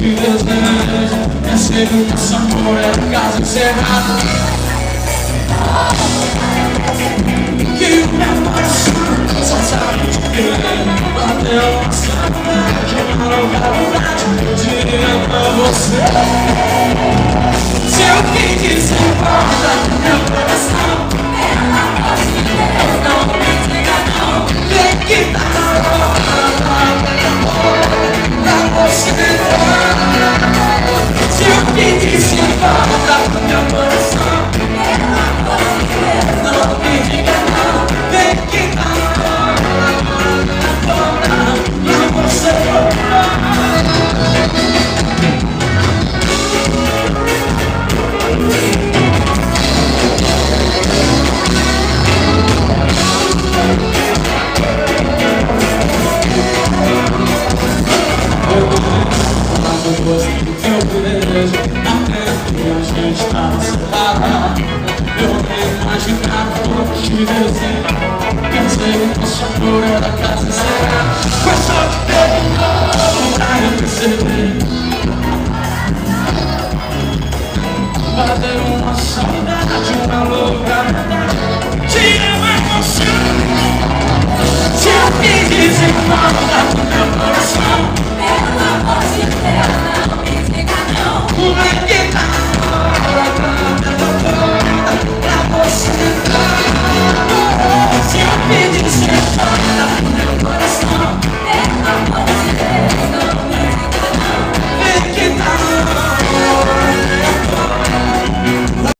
te desejo. Pensei no nosso amor, era caso encerrado. Que o meu coração só sabe te querer. Bateu uma saudade, uma louca vontade de amar você. Se eu pedir sem importa meu coração, não me diga não. Vem que tá na hora pra você. Se eu pedir sem importa meu coração, não me diga não. Vem que tá na hora pra você. Eu gosto do teu beijo, até que a gente tá separado. Eu nem imaginava como te desejo. Pensei no nosso amor, era casa encerrada. Foi só te ter de novo pra eu perceber. Bateu uma saudade, uma louca vontade